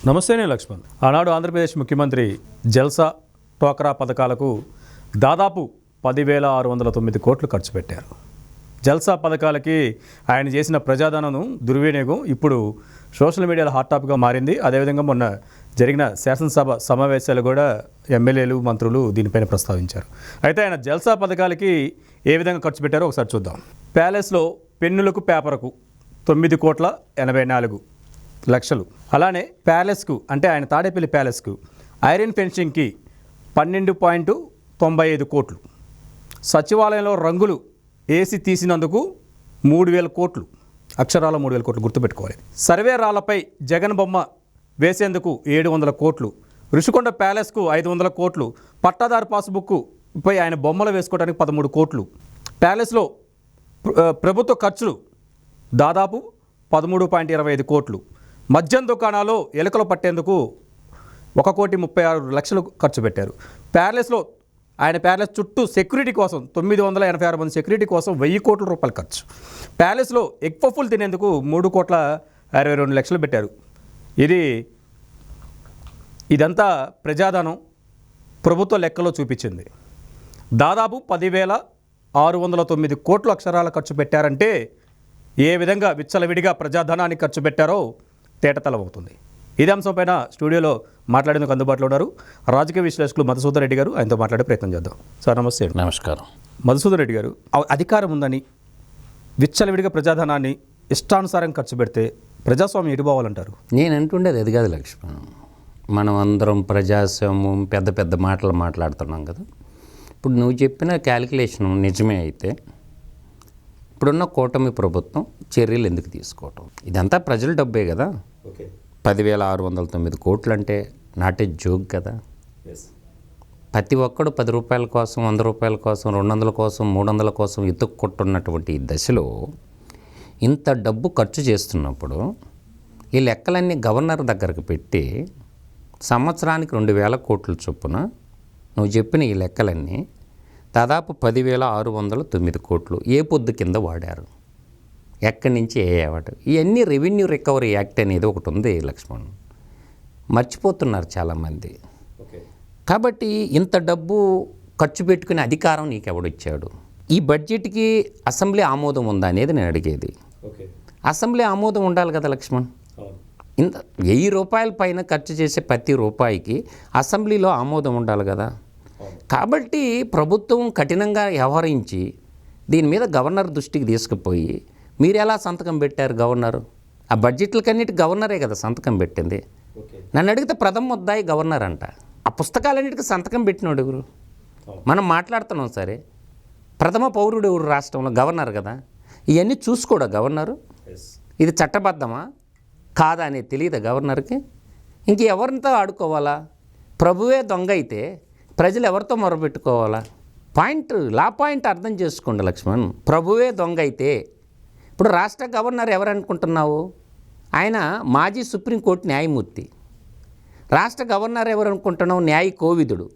నమస్తే, నేను లక్ష్మణ్. ఆనాడు ఆంధ్రప్రదేశ్ ముఖ్యమంత్రి జల్సా టోకరా పథకాలకు దాదాపు 10,609 కోట్లు ఖర్చు పెట్టారు. జల్సా పథకాలకి ఆయన చేసిన ప్రజాధనం దుర్వినియోగం ఇప్పుడు సోషల్ మీడియాలో హాట్ టాపిక్గా మారింది. అదేవిధంగా మొన్న జరిగిన శాసనసభ సమావేశాలు కూడా ఎమ్మెల్యేలు, మంత్రులు దీనిపైన ప్రస్తావించారు. అయితే ఆయన జల్సా పథకాలకి ఏ విధంగా ఖర్చు పెట్టారో ఒకసారి చూద్దాం. ప్యాలెస్లో పెన్నులకు పేపర్కు 9,84,00,000. అలానే ప్యాలెస్కు అంటే ఆయన తాడేపల్లి ప్యాలెస్కు ఐరన్ ఫెన్సింగ్కి 12.95 కోట్లు. సచివాలయంలో రంగులు ఏసి తీసినందుకు 3,000 కోట్లు. అక్షరాల 3,000 కోట్లు గుర్తుపెట్టుకోవాలి. సర్వే రాళ్లపై జగన్ బొమ్మ వేసేందుకు 700 కోట్లు. రుషికొండ ప్యాలెస్కు 500 కోట్లు. పట్టాదారు పాస్బుక్ పై ఆయన బొమ్మలు వేసుకోవడానికి 13 కోట్లు. ప్యాలెస్లో ప్రభుత్వ ఖర్చులు దాదాపు 13.25 కోట్లు. మద్యం దుకాణాల్లో ఎలుకలు పట్టేందుకు 1,36,00,000 ఖర్చు పెట్టారు. ప్యాలెస్లో ఆయన ప్యాలెస్ చుట్టూ సెక్యూరిటీ కోసం 986 మంది సెక్యూరిటీ కోసం 1,000 కోట్ల రూపాయలు ఖర్చు. ప్యాలెస్లో ఎగ్ పఫ్ఫులు తినేందుకు 3,62,00,000 పెట్టారు. ఇదంతా ప్రజాధనం ప్రభుత్వ లెక్కలో చూపించింది. దాదాపు 10,609 కోట్లు అక్షరాల ఖర్చు పెట్టారంటే ఏ విధంగా విచ్చలవిడిగా ప్రజాధనాన్ని ఖర్చు పెట్టారో తేటతలమవుతుంది. ఇదే అంశంపైన స్టూడియోలో మాట్లాడేందుకు అందుబాటులో ఉన్నారు రాజకీయ విశ్లేషకులు మధుసూదన్ రెడ్డి గారు. ఆయనతో మాట్లాడే ప్రయత్నం చేద్దాం. సార్ నమస్తే. నమస్కారం. మధుసూదన్ రెడ్డి గారు, అధికారం ఉందని విచ్చలవిడిగా ప్రజాధనాన్ని ఇష్టానుసారం ఖర్చు పెడితే ప్రజాస్వామ్యం ఎటుపోవాలంటారు? నేను అంటుండేది అది కాదు లక్ష్మణ్. మనం అందరం ప్రజాస్వామ్యం పెద్ద పెద్ద మాటలు మాట్లాడుతున్నాం కదా. ఇప్పుడు నువ్వు చెప్పిన క్యాలిక్యులేషన్ నిజమే అయితే ఇప్పుడున్న కూటమి ప్రభుత్వం చర్యలు ఎందుకు తీసుకోవటం? ఇదంతా ప్రజల డబ్బే కదా. 10,609 కోట్లు అంటే నాటే జోక్ కదా. ప్రతి ఒక్కడు 10 రూపాయల కోసం, 100 రూపాయల కోసం, 200 కోసం, 300 కోసం ఎత్తుక్కొట్టున్నటువంటి ఈ దశలో ఇంత డబ్బు ఖర్చు చేస్తున్నప్పుడు ఈ లెక్కలన్నీ గవర్నర్ దగ్గరకు పెట్టి సంవత్సరానికి 2,000 కోట్ల చొప్పున నువ్వు చెప్పిన ఈ లెక్కలన్నీ దాదాపు 10,609 కోట్లు ఏ పొద్దు కింద వాడారు, ఎక్కడి నుంచి ఏ ఏవాడు? ఇవన్నీ రెవెన్యూ రికవరీ యాక్ట్ అనేది ఒకటి ఉంది లక్ష్మణ్, మర్చిపోతున్నారు చాలామంది. కాబట్టి ఇంత డబ్బు ఖర్చు పెట్టుకునే అధికారం నీకెవడిచ్చాడు? ఈ బడ్జెట్కి అసెంబ్లీ ఆమోదం ఉందా అనేది నేను అడిగేది. అసెంబ్లీ ఆమోదం ఉండాలి కదా లక్ష్మణ్. ఇంత 1,000 రూపాయల పైన ఖర్చు చేసే ప్రతి రూపాయికి అసెంబ్లీలో ఆమోదం ఉండాలి కదా. కాబట్టి ప్రభుత్వం కఠినంగా వ్యవహరించి దీని మీద గవర్నర్ దృష్టికి తీసుకుపోయి మీరు ఎలా సంతకం పెట్టారు గవర్నరు? ఆ బడ్జెట్లకన్నిటి గవర్నరే కదా సంతకం పెట్టింది. నన్ను అడిగితే ప్రథమ ముద్దాయి గవర్నర్ అంట. ఆ పుస్తకాలన్నిటికీ సంతకం పెట్టినోడు ఎవరు? మనం మాట్లాడుతున్నాం సరే, ప్రథమ పౌరుడు ఎవరు రాష్ట్రంలో? గవర్నర్ కదా. ఇవన్నీ చూసుకోడా గవర్నరు? ఇది చట్టబద్ధమా కాదా అనేది తెలియదా గవర్నర్కి? ఇంకెవరితో ఆడుకోవాలా? ప్రభువే దొంగ అయితే ప్రజలు ఎవరితో మొరపెట్టుకోవాలా? లా పాయింట్ అర్థం చేసుకోండి లక్ష్మణ్. ప్రభువే దొంగ అయితే ఇప్పుడు రాష్ట్ర గవర్నర్ ఎవరనుకుంటున్నావు? ఆయన మాజీ సుప్రీంకోర్టు న్యాయమూర్తి. రాష్ట్ర గవర్నర్ ఎవరనుకుంటున్నావు? న్యాయ కోవిదుడు.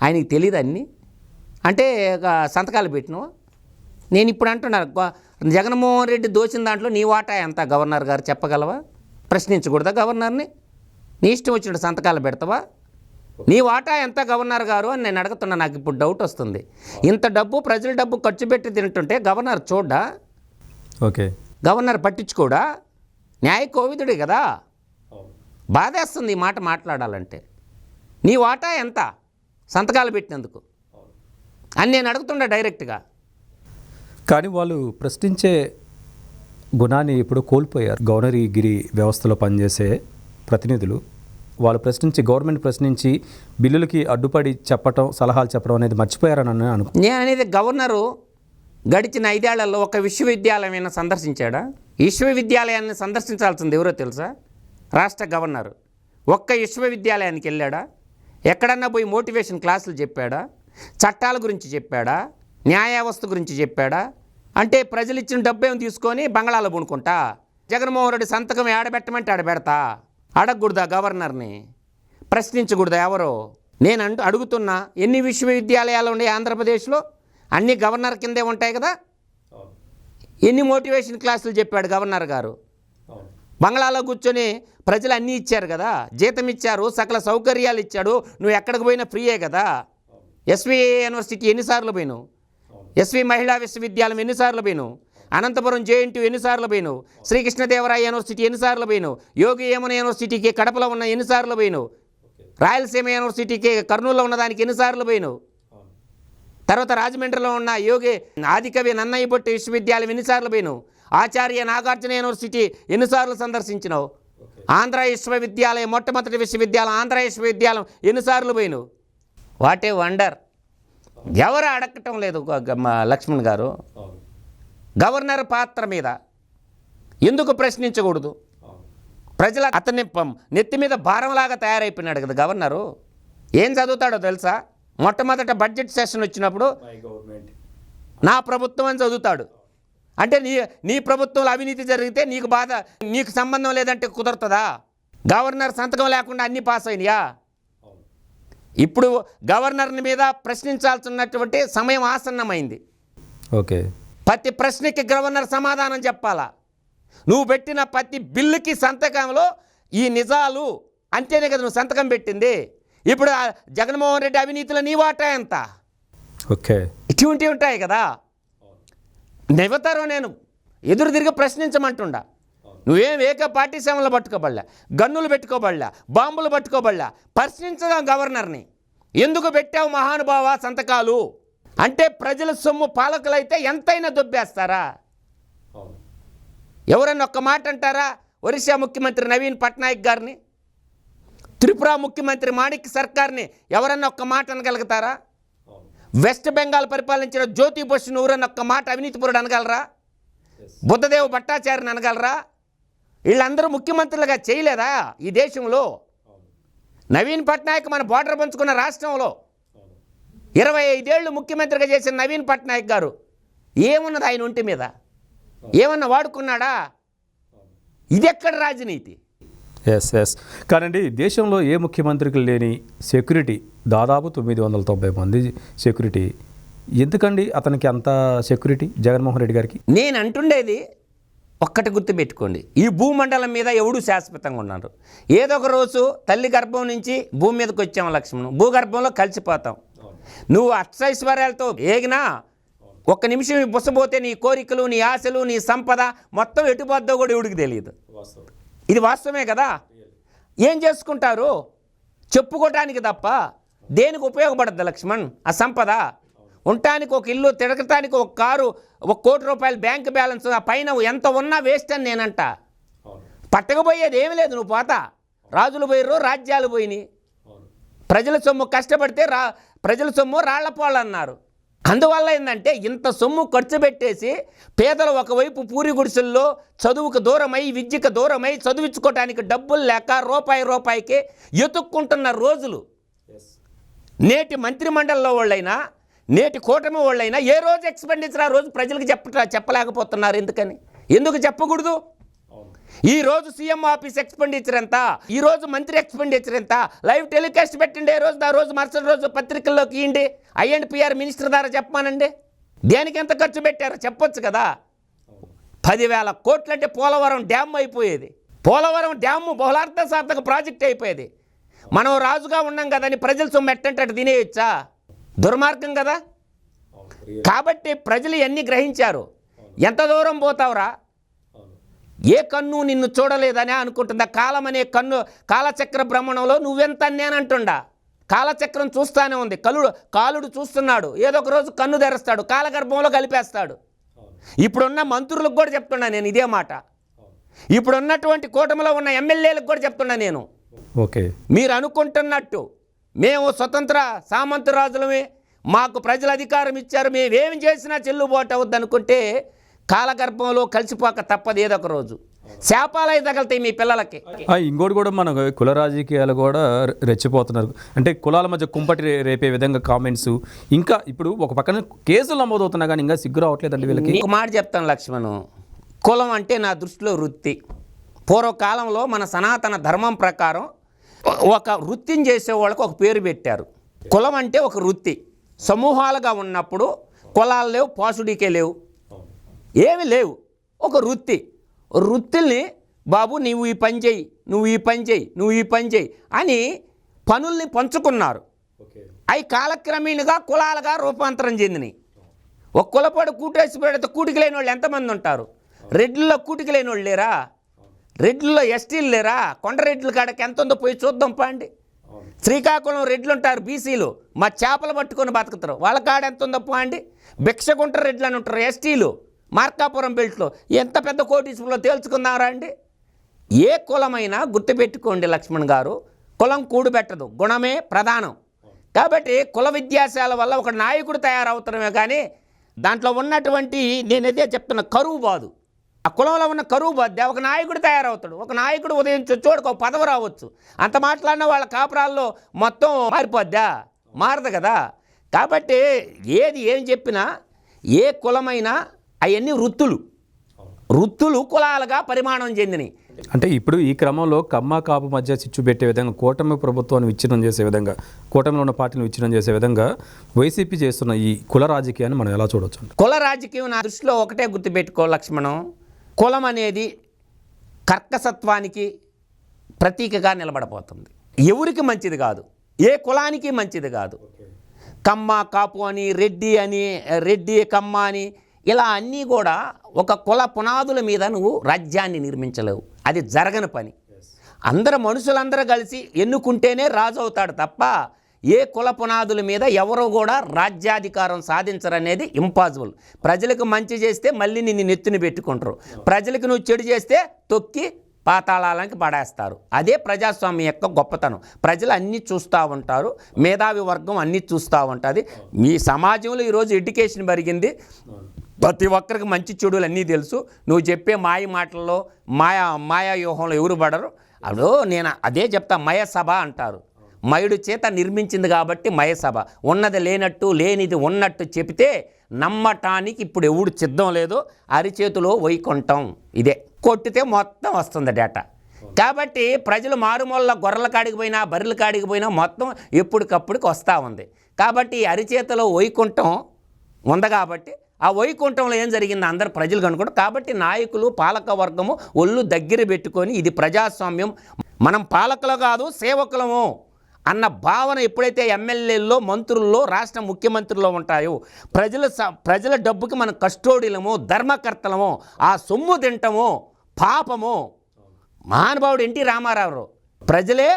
ఆయనకి తెలియదు అన్నీ అంటే సంతకాలు పెట్టినావా? నేను ఇప్పుడు అంటున్నాను, జగన్మోహన్ రెడ్డి దోచిన దాంట్లో నీ వాటా ఎంత గవర్నర్ గారు చెప్పగలవా? ప్రశ్నించకూడదా గవర్నర్ని? నీ ఇష్టం వచ్చిన సంతకాలు పెడతావా? నీ వాటా ఎంత గవర్నర్ గారు అని నేను అడుగుతున్నా. నాకు ఇప్పుడు డౌట్ వస్తుంది. ఇంత డబ్బు ప్రజల డబ్బు ఖర్చు పెట్టి తింటుంటే గవర్నర్ చూడ్డా? గవర్నర్ పట్టించుకోడా? న్యాయ కోవిదుడే కదా. బాధేస్తుంది ఈ మాట మాట్లాడాలంటే. నీ వాటా ఎంత సంతకాలు పెట్టినందుకు అని నేను అడుగుతుండా డైరెక్ట్గా. కానీ వాళ్ళు ప్రశ్నించే గుణాన్ని ఇప్పుడు కోల్పోయారు. గవర్నర్గిరి వ్యవస్థలో పనిచేసే ప్రతినిధులు వాళ్ళు గవర్నమెంట్ ప్రశ్నించి బిల్లులకి అడ్డుపడి చెప్పడం, సలహాలు చెప్పడం అనేది మర్చిపోయారని నేను అనేది గవర్నరు గడిచిన 5 ఏళ్లలో ఒక విశ్వవిద్యాలయం సందర్శించాడా? విశ్వవిద్యాలయాన్ని సందర్శించాల్సింది ఎవరో తెలుసా? రాష్ట్ర గవర్నరు. ఒక్క విశ్వవిద్యాలయానికి వెళ్ళాడా? ఎక్కడన్నా పోయి మోటివేషన్ క్లాసులు చెప్పాడా? చట్టాల గురించి చెప్పాడా? న్యాయ వ్యవస్థ గురించి చెప్పాడా? అంటే ప్రజలు ఇచ్చిన డబ్బేం తీసుకొని బంగాళాలో పూనుకుంటా జగన్మోహన్ రెడ్డి సంతకం ఆడబెట్టమంటే ఆడబెడతా? అడగకూడదా గవర్నర్ని? ప్రశ్నించకూడదా ఎవరో? నేను అడుగుతున్నా, ఎన్ని విశ్వవిద్యాలయాలు ఉన్నాయి ఆంధ్రప్రదేశ్లో? అన్నీ గవర్నర్ కిందే ఉంటాయి కదా. ఎన్ని మోటివేషన్ క్లాసులు చెప్పాడు గవర్నర్ గారు? బంగ్లాలో కూర్చొని ప్రజలు అన్నీ ఇచ్చారు కదా, జీతం ఇచ్చారు, సకల సౌకర్యాలు ఇచ్చాడు, నువ్వు ఎక్కడికి పోయినా ఫ్రీయే కదా. ఎస్వి యూనివర్సిటీ ఎన్నిసార్లు పోయినావు, ఎస్వి మహిళా విశ్వవిద్యాలయం ఎన్నిసార్లు పోయినావు, అనంతపురం జేఎన్టీయూ ఎన్నిసార్లు పోయినావు, శ్రీకృష్ణదేవరాయ యూనివర్సిటీ ఎన్నిసార్లు పోయినావు, యోగి యమున యూనివర్సిటీకి కడపలో ఉన్న ఎన్నిసార్లు పోయినావు, రాయలసీమ యూనివర్సిటీకి కర్నూలులో ఉన్నదానికి ఎన్నిసార్లు పోయినావు, తర్వాత రాజమండ్రిలో ఉన్న యోగి ఆదికవి నన్నయ్య భట్టు విశ్వవిద్యాలయం ఎన్నిసార్లు పోయినావు, ఆచార్య నాగార్జున యూనివర్సిటీ ఎన్నిసార్లు సందర్శించినావు, ఆంధ్ర విశ్వవిద్యాలయం మొట్టమొదటి విశ్వవిద్యాలయం ఆంధ్ర విశ్వవిద్యాలయం ఎన్నిసార్లు పోయినావు. What a wonder. ఎవరు అడగటం లేదు లక్ష్మణ్ గారు. గవర్నర్ పాత్ర మీద ఎందుకు ప్రశ్నించకూడదు? ప్రజల అతన్ని నెత్తి మీద భారంలాగా తయారైపోయినాడు కదా గవర్నరు. ఏం చదువుతాడో తెలుసా? మొట్టమొదట బడ్జెట్ సెషన్ వచ్చినప్పుడు నా ప్రభుత్వం అని చదువుతాడు. అంటే నీ ప్రభుత్వంలో అవినీతి జరిగితే నీకు బాధ, నీకు సంబంధం లేదంటే కుదరుతుందా? గవర్నర్ సంతకం లేకుండా అన్నీ పాస్ అయినాయా? ఇప్పుడు గవర్నర్ని మీద ప్రశ్నించాల్సినటువంటి సమయం ఆసన్నమైంది. ఓకే, ప్రతి ప్రశ్నకి గవర్నర్ సమాధానం చెప్పాలా. నువ్వు పెట్టిన ప్రతి బిల్లుకి సంతకంలో ఈ నిజాలు అంతేనే కదా నువ్వు సంతకం పెట్టింది. ఇప్పుడు జగన్మోహన్ రెడ్డి అవినీతిలో నీ వాటా ఎంత? ఓకే, ఇటువంటి ఉంటాయి కదా. నివతారో నేను ఎదురు తిరిగి ప్రశ్నించమంటుండా. నువ్వేం ఏక పార్టీ సేవలు పట్టుకోబడలే, గన్నులు పెట్టుకోబడలే, బాంబులు పట్టుకోబడలే. ప్రశ్నించదాం గవర్నర్ని. ఎందుకు పెట్టావు మహానుభావ సంతకాలు అంటే ప్రజల సొమ్ము పాలకులైతే ఎంతైనా దొబ్బేస్తారా? ఎవరన్నా ఒక్క మాట అంటారా? ఒరిస్సా ముఖ్యమంత్రి నవీన్ పట్నాయక్ గారిని, త్రిపుర ముఖ్యమంత్రి మాణిక్ సర్కార్ని ఎవరన్నా ఒక్క మాట అనగలుగుతారా? వెస్ట్ బెంగాల్ పరిపాలించిన జ్యోతి బసును ఎవరన్నా ఒక్క మాట అవినీతిపరుడు అనగలరా? బుద్ధదేవ్ భట్టాచార్యని అనగలరా? వీళ్ళందరూ ముఖ్యమంత్రులుగా చేయలేదా ఈ దేశంలో? నవీన్ పట్నాయక్ మన బోర్డర్ పంచుకున్న రాష్ట్రంలో 25 ఏళ్ళు ముఖ్యమంత్రిగా చేసిన నవీన్ పట్నాయక్ గారు ఏమున్నది ఆయన ఒంటి మీద? ఏమన్నా వాడుకున్నాడా? ఇది ఎక్కడ రాజనీతి? ఎస్ కానండి, దేశంలో ఏ ముఖ్యమంత్రికి లేని సెక్యూరిటీ దాదాపు 990 మంది సెక్యూరిటీ. ఎందుకండి అతనికి అంత సెక్యూరిటీ జగన్మోహన్ రెడ్డి గారికి? నేను అంటుండేది ఒక్కటి గుర్తుపెట్టుకోండి, ఈ భూమండలం మీద ఎవడు శాశ్వతంగా ఉన్నారు. ఏదో ఒక రోజు తల్లి గర్భం నుంచి భూమి మీదకి వచ్చాము లక్ష్మణ్, భూగర్భంలో కలిసిపోతాం. నువ్వు అష్టైశ్వర్యాలతో ఏగినా ఒక్క నిమిషం బుసబోతే నీ కోరికలు, నీ ఆశలు, నీ సంపద మొత్తం ఎటుపోద్దో కూడా ఎవడికి తెలియదు. ఇది వాస్తవమే కదా. ఏం చేసుకుంటారు? చెప్పుకోవటానికి తప్ప దేనికి ఉపయోగపడద్దు లక్ష్మణ్ ఆ సంపద? ఉండటానికి ఒక ఇల్లు, తిరగటానికి ఒక కారు, 1 కోటి రూపాయలు బ్యాంక్ బ్యాలెన్స్, ఆ పైన ఎంత ఉన్నా వేస్ట్ అని నేనంట. పట్టకపోయేది ఏమి లేదు. నువ్వు పోతా, రాజులు పోయిర్రు, రాజ్యాలు పోయినాయి. ప్రజల సొమ్ము కష్టపడితే ప్రజల సొమ్ము రాళ్లపోళ్ళు అన్నారు. అందువల్ల ఏంటంటే ఇంత సొమ్ము ఖర్చు పెట్టేసి పేదలు ఒకవైపు పూరి గుడిసెల్లో చదువుకు దూరమై, విద్యకు దూరమై, చదివించుకోవడానికి డబ్బులు లేక రూపాయికి ఎతుక్కుంటున్న రోజులు నేటి మంత్రిమండలిలో వాళ్ళైనా, నేటి కూటమి వాళ్ళైనా ఏ రోజు ఎక్స్పెండిచర్ ఆ రోజు ప్రజలకు చెప్పలేకపోతున్నారు. ఎందుకు చెప్పకూడదు? ఈ రోజు సీఎం ఆఫీస్ ఎక్స్పెండిచర్ ఎంత, ఈ రోజు మంత్రి ఎక్స్పెండిచర్ ఎంత, లైవ్ టెలికాస్ట్ పెట్టండి. ఏ రోజు ఆ రోజు మరుసటి రోజు పత్రికల్లోకి ఇవ్వండి. ఐఎండ్పిఆర్ మినిస్టర్ ద్వారా చెప్పమానండి. దేనికి ఎంత ఖర్చు పెట్టారో చెప్పొచ్చు కదా. 10,000 కోట్లు అంటే పోలవరం డ్యామ్ అయిపోయేది. పోలవరం డ్యాము బహుళార్థ సార్థక ప్రాజెక్ట్ అయిపోయేది. మనం రాజుగా ఉన్నాం కదా అని ప్రజల సొమ్ము ఎట్టంటే తినేయచ్చా? దుర్మార్గం కదా. కాబట్టి ప్రజలు ఎన్ని గ్రహించారు. ఎంత దూరం పోతావురా? ఏ కన్ను నిన్ను చూడలేదని అనుకుంటుందా? కాలం అనే కన్ను కాలచక్ర భ్రమణంలో నువ్వెంత నేనంటుండా. కాలచక్రం చూస్తానే ఉంది. కాలుడు చూస్తున్నాడు. ఏదో ఒక రోజు కన్ను తెరుస్తాడు, కాలగర్భంలో కలిపేస్తాడు. ఇప్పుడున్న మంత్రులకు కూడా చెప్తున్నా నేను ఇదే మాట. ఇప్పుడున్నటువంటి కూటమిలో ఉన్న ఎమ్మెల్యేలకు కూడా చెప్తున్నా నేను. ఓకే, మీరు అనుకుంటున్నట్టు మేము స్వతంత్ర సామంతరాజులమే, మాకు ప్రజలు అధికారం ఇచ్చారు, మేమేమి చేసినా చెల్లుబాటు అవుద్ది అనుకుంటే కాలగర్భంలో కలిసిపోక తప్పదు. ఏదో ఒక రోజు శాపాలై తగలుతాయి మీ పిల్లలకి. ఇంకోటి కూడా మన కుల రాజకీయాలు కూడా రెచ్చిపోతున్నారు. అంటే కులాల మధ్య కుంపటి రేపే విధంగా కామెంట్స్. ఇంకా ఇప్పుడు ఒక పక్కన కేసులు నమోదవుతున్నా కానీ ఇంకా సిగ్గు రావట్లేదండి వీళ్ళకి. ఒక మాట చెప్తాను లక్ష్మణ్, కులం అంటే నా దృష్టిలో వృత్తి. పూర్వకాలంలో మన సనాతన ధర్మం ప్రకారం ఒక వృత్తిని చేసే వాళ్ళకి ఒక పేరు పెట్టారు. కులం అంటే ఒక వృత్తి. సమూహాలుగా ఉన్నప్పుడు కులాలు లేవు, పాసుడికే లేవు, ఏమి లేవు. ఒక వృత్తిని బాబు నువ్వు ఈ పని చేయి, నువ్వు ఈ పని చేయి, నువ్వు ఈ పని చేయి అని పనుల్ని పంచుకున్నారు. అవి కాలక్రమేణగా కులాలుగా రూపాంతరం చెందినాయి. ఒక కులపాడు కూటేసి పెడితే కూటికి లేని వాళ్ళు ఎంతమంది ఉంటారు? రెడ్లలో కూటికి లేని వాళ్ళు లేరా? రెడ్లలో ఎస్టీలు లేరా? కొండ రెడ్ల కాడకి ఎంత ఉందో పోయి చూద్దాం పాండి. శ్రీకాకుళం రెడ్లు ఉంటారు బీసీలు, మా చేపలు పట్టుకొని బతుకుతారు, వాళ్ళ కాడ ఎంత ఉందో పాండి. భిక్షకుంట రెడ్లు అని ఉంటారు ఎస్టీలు మార్కాపురం బెల్ట్లో. ఎంత పెద్ద కోటీశ్వరంలో తేల్చుకుందారా అండి. ఏ కులమైనా గుర్తుపెట్టుకోండి లక్ష్మణ్ గారు, కులం కూడుబెట్టదు, గుణమే ప్రధానం. కాబట్టి కుల విద్యాశాల వల్ల ఒక నాయకుడు తయారవుతామే కానీ దాంట్లో ఉన్నటువంటి నేనైతే చెప్తున్న కరువు బాదు, ఆ కులంలో ఉన్న కరువు బాద్దే ఒక నాయకుడు తయారవుతాడు. ఒక నాయకుడు ఉదయించవచ్చు, ఒక పదవి రావచ్చు. అంత మాట్లాడిన వాళ్ళ కాపురాల్లో మొత్తం మారిపోద్దా? మారదు కదా. కాబట్టి ఏం చెప్పినా ఏ కులమైనా అవన్నీ వృత్తులు కులాలుగా పరిమాణం చెందినవి. అంటే ఇప్పుడు ఈ క్రమంలో కమ్మ కాపు మధ్య చిచ్చు పెట్టే విధంగా, కూటమి ప్రభుత్వాన్ని విచ్ఛిన్నం చేసే విధంగా, కూటమిలో ఉన్న పార్టీని విచ్ఛిన్నం చేసే విధంగా వైసీపీ చేస్తున్న ఈ కుల రాజకీయాన్ని మనం ఎలా చూడవచ్చు? కుల రాజకీయం నా దృష్టిలో ఒకటే గుర్తుపెట్టుకో లక్ష్మణం, కులం అనేది కర్కసత్వానికి ప్రతీకగా నిలబడబోతుంది. ఎవరికి మంచిది కాదు, ఏ కులానికి మంచిది కాదు. కమ్మ కాపు అని, రెడ్డి కమ్మ అని ఇలా అన్నీ కూడా ఒక కుల పునాదుల మీద నువ్వు రాజ్యాన్ని నిర్మించలేవు. అది జరగని పని. మనుషులందరూ కలిసి ఎన్నుకుంటేనే రాజు అవుతాడు తప్ప ఏ కుల పునాదుల మీద ఎవరో కూడా రాజ్యాధికారం సాధించరనేది ఇంపాసిబుల్. ప్రజలకు మంచి చేస్తే మళ్ళీ నిన్ను నెత్తిని పెట్టుకుంటారు, ప్రజలకు నువ్వు చెడు చేస్తే తొక్కి పాతాళాలకి పడేస్తారు. అదే ప్రజాస్వామ్యం యొక్క గొప్పతనం. ప్రజలు అన్నీ చూస్తూ ఉంటారు, మేధావి వర్గం అన్నీ చూస్తూ ఉంటుంది. మీ సమాజంలో ఈరోజు ఎడ్యుకేషన్ పెరిగింది, ప్రతి ఒక్కరికి మంచి చెడులు అన్నీ తెలుసు. నువ్వు చెప్పే మాటల్లో మాయా వ్యూహంలో ఎవరు పడరు. అప్పుడు నేను అదే చెప్తా, మయసభ అంటారు. మయుడు చేత నిర్మించింది కాబట్టి మయసభ. ఉన్నది లేనట్టు, లేనిది ఉన్నట్టు చెబితే నమ్మటానికి ఇప్పుడు ఎవడు సిద్ధం లేదు. అరిచేతిలో వైకుంఠం ఇదే, కొట్టితే మొత్తం వస్తుంది డేటా. కాబట్టి ప్రజలు మారుమూల గొర్రెల కాడికి పోయినా బర్రెల కాడికి పోయినా మొత్తం ఎప్పటికప్పుడుకి వస్తూ ఉంది. కాబట్టి అరిచేతిలో వైకుంఠం ఉంది. కాబట్టి ఆ వైకుంఠంలో ఏం జరిగింది అందరు ప్రజలు కనుక్కుంటారు. కాబట్టి నాయకులు, పాలక వర్గము ఒళ్ళు దగ్గర పెట్టుకొని ఇది ప్రజాస్వామ్యం, మనం పాలకులు కాదు సేవకులము అన్న భావన ఎప్పుడైతే ఎమ్మెల్యేల్లో, మంత్రుల్లో, రాష్ట్ర ముఖ్యమంత్రుల్లో ఉంటాయో, ప్రజల డబ్బుకి మనం కస్టోడియలము, ధర్మకర్తలము, ఆ సొమ్ము తింటము పాపము. మహానుభావుడు ఎన్టీ రామారావు ప్రజలే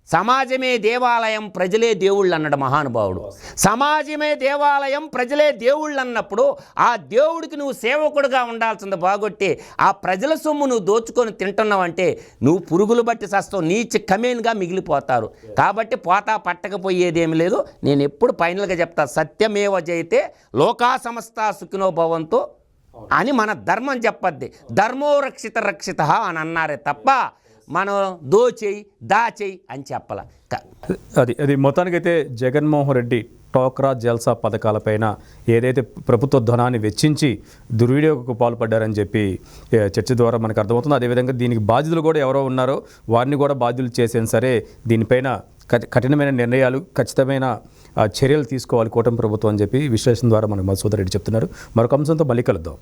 సమాజమే దేవాలయం, ప్రజలే దేవుళ్ళు అన్నాడు మహానుభావుడు. సమాజమే దేవాలయం, ప్రజలే దేవుళ్ళు అన్నప్పుడు ఆ దేవుడికి నువ్వు సేవకుడుగా ఉండాల్సింది. బాగొట్టి ఆ ప్రజల సొమ్ము నువ్వు దోచుకొని తింటున్నావంటే నువ్వు పురుగులు బట్టి సస్తావు, నీచి కమేన్గా మిగిలిపోతారు. కాబట్టి పోతా పట్టకపోయేదేమి లేదు. నేను ఎప్పుడు ఫైనల్గా చెప్తా, సత్యమేవ జయతే లోకా సమస్త సుఖినో భవంతు అని మన ధర్మం చెప్పద్ది. ధర్మో రక్షిత అని అన్నారే తప్ప మనం దాచేయి అని చెప్పాల. అది మొత్తానికైతే జగన్మోహన్ రెడ్డి టోక్రా జల్సా పథకాలపైన ఏదైతే ప్రభుత్వ ధనాన్ని వెచ్చించి దుర్వినియోగకు పాల్పడ్డారని చెప్పి చర్చ ద్వారా మనకు అర్థమవుతుంది. అదేవిధంగా దీనికి బాధ్యులు కూడా ఎవరో ఉన్నారో వారిని కూడా బాధ్యులు చేసేది సరే దీనిపైన కఠినమైన నిర్ణయాలు, ఖచ్చితమైన చర్యలు తీసుకోవాలి కూటమి ప్రభుత్వం అని చెప్పి విశ్లేషణ ద్వారా మనకు మధుసూదన్ రెడ్డి చెప్తున్నారు. మరొక అంశంతో మళ్ళీ కలుద్దాం.